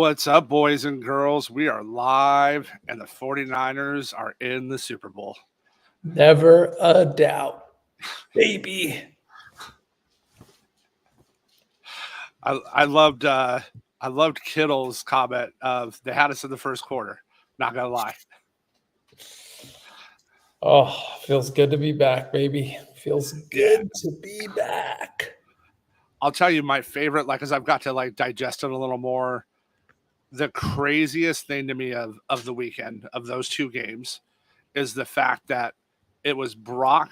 What's up, boys and girls? We are live, and the 49ers are in the Super Bowl. Never a doubt, baby. I loved Kittle's comment of they had us in the first quarter. Not gonna lie. Oh, feels good to be back, baby. Feels good to be back. I'll tell you my favorite, as I've got to digest it a little more. The craziest thing to me of the weekend of those two games is the fact that it was Brock,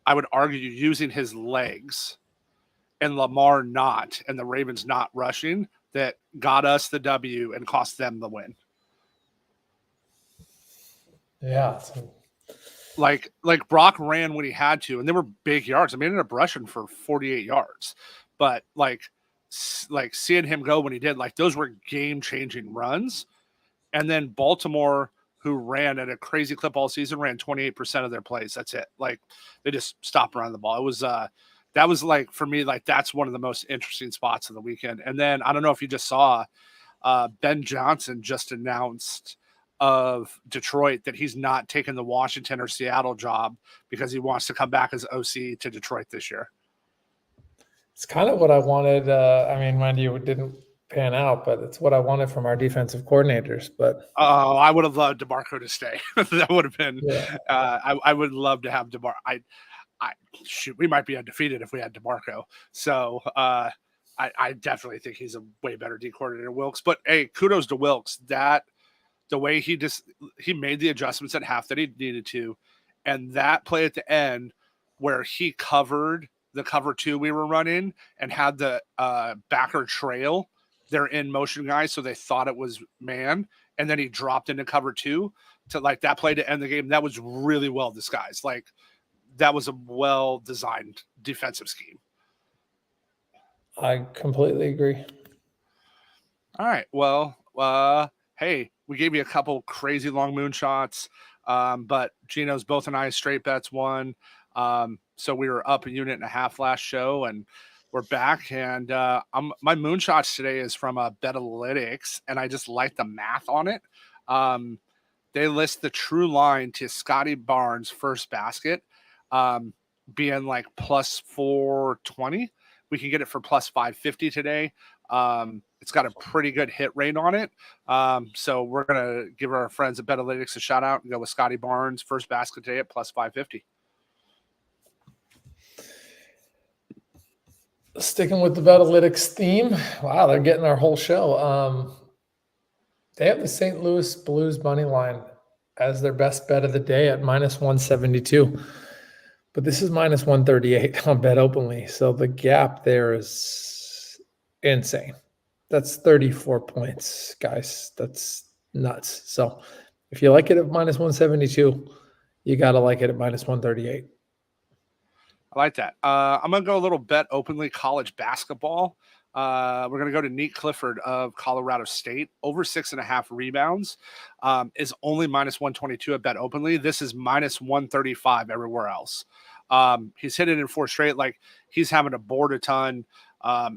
I would argue, using his legs and Lamar not, and the Ravens not rushing, that got us the W and cost them the win. Yeah. Like Brock ran when he had to, and they were big yards. I mean, he ended up rushing for 48 yards. But like seeing him go when he did, those were game-changing runs. And then Baltimore, who ran at a crazy clip all season, ran 28% of their plays. That's it. They just stopped running the ball. It was that was for me, that's one of the most interesting spots of the weekend. And then I don't know if you just saw Ben Johnson just announced of Detroit that he's not taking the Washington or Seattle job because he wants to come back as OC to Detroit this year. It's kind of what I wanted. Mind you, it didn't pan out, but it's what I wanted from our defensive coordinators. But I would have loved DeMarco to stay. That would have been. Yeah. I would love to have DeMarco. We might be undefeated if we had DeMarco. So I definitely think he's a way better D coordinator than Wilks. But hey, kudos to Wilks. That the way he made the adjustments at half that he needed to, and that play at the end where he covered the cover two we were running and had the backer trail their in motion guys, so they thought it was man, and then he dropped into cover two to that play to end the game. That was really well disguised. That was a well designed defensive scheme. I completely agree. All right. Well, hey, we gave you a couple crazy long moonshots, but Gino's both and I straight bets won. So we were up a unit and a half last show, and we're back. And my moonshots today is from Betalytics, and I just like the math on it. They list the true line to Scotty Barnes' first basket being plus 420. We can get it for plus 550 today. It's got a pretty good hit rate on it. So we're going to give our friends at Betalytics a shout out and go with Scotty Barnes' first basket today at plus 550. Sticking with the Betalytics theme. Wow, they're getting our whole show. They have the St. Louis Blues money line as their best bet of the day at minus 172. But this is minus 138 on Bet Openly. So the gap there is insane. That's 34 points, guys. That's nuts. So if you like it at minus 172, you got to like it at minus 138. I like that. I'm going to go a little Bet Openly college basketball. We're going to go to Nate Clifford of Colorado State. Over 6.5 rebounds is only minus 122 at Bet Openly. This is minus 135 everywhere else. He's hit it in 4 straight. He's having to board a ton.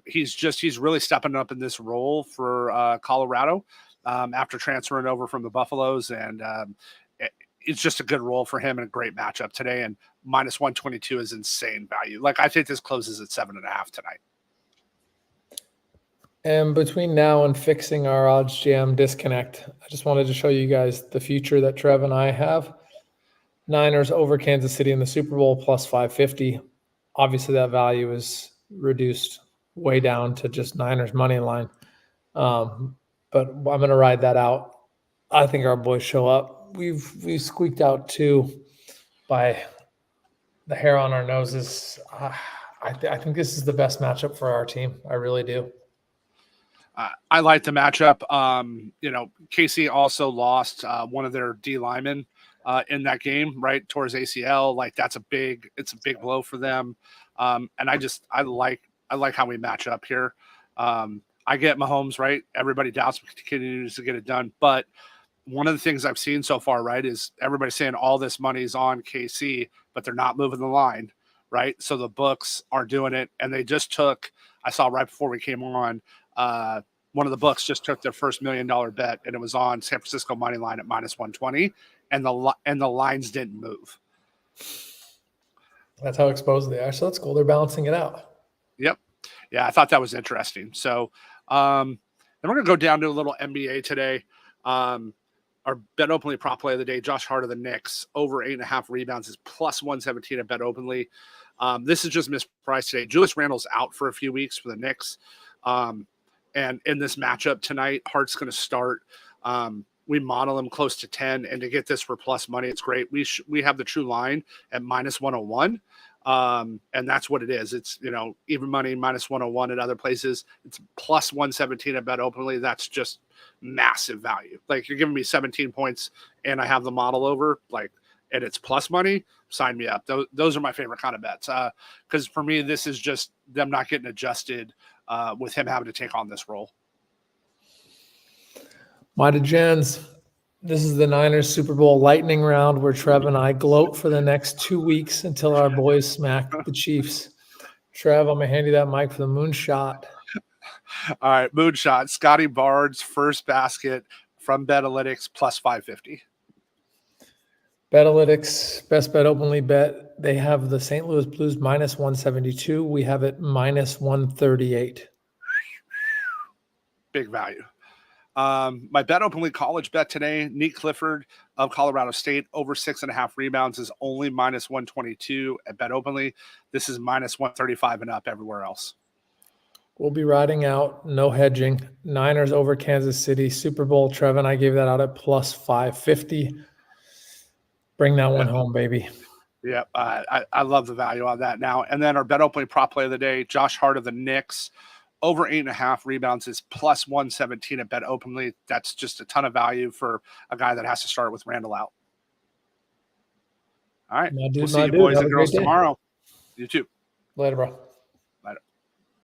He's really stepping up in this role for Colorado after transferring over from the Buffaloes, and it's just a good role for him and a great matchup today. And minus 122 is insane value. I think this closes at 7.5 tonight. And between now and fixing our odds jam disconnect, I just wanted to show you guys the future that Trev and I have. Niners over Kansas City in the Super Bowl plus 550. Obviously, that value is reduced way down to just Niners money line. But I'm going to ride that out. I think our boys show up. We've squeaked out 2 by the hair on our noses. I think this is the best matchup for our team. I really do. I like the matchup. KC also lost one of their D linemen in that game, right, towards ACL. It's a big blow for them. And I like how we match up here. I get Mahomes, right? Everybody doubts we continues to get it done, but one of the things I've seen so far, right, is everybody saying all this money is on KC, but they're not moving the line, right? So the books are doing it, and they just took, I saw right before we came on, one of the books just took their first $1 million bet, and it was on San Francisco money line at -120, and the lines didn't move. That's how exposed they are. So that's cool. They're balancing it out. Yep. Yeah, I thought that was interesting. So then we're going to go down to a little NBA today. Our bet openly prop play of the day, Josh Hart of the Knicks, over 8.5 rebounds is +117 at bet openly. This is just mispriced today. Julius Randle's out for a few weeks for the Knicks. And in this matchup tonight, Hart's going to start. We model him close to 10, and to get this for plus money, it's great. We have the true line at -101. And that's what it is. It's, even money -101 at other places. It's +117 at bet openly. That's just massive value. Like, you're giving me 17 points and I have the model over, and it's plus money. Sign me up. Those are my favorite kind of bets. Because for me, this is just them not getting adjusted with him having to take on this role. My DeGens, this is the Niners Super Bowl lightning round where Trev and I gloat for the next 2 weeks until our boys smack the Chiefs. Trev, I'm going to hand you that mic for the moonshot. All right, moonshot. Scotty Barnes, first basket from Betalytics, +550. Betalytics, best bet openly bet. They have the St. Louis Blues -172. We have it -138. Big value. My bet openly college bet today, Nick Clifford of Colorado State, over 6.5 rebounds is only -122 at bet openly. This is -135 and up everywhere else. We'll be riding out, no hedging. Niners over Kansas City, Super Bowl. Trev and I gave that out at +550. Bring that one home, baby. Yeah, I love the value on that now. And then our bet openly prop play of the day, Josh Hart of the Knicks, over 8.5 rebounds is +117 at bet openly. That's just a ton of value for a guy that has to start with Randle out. All right. We'll see you boys and girls tomorrow. You too. Later, bro.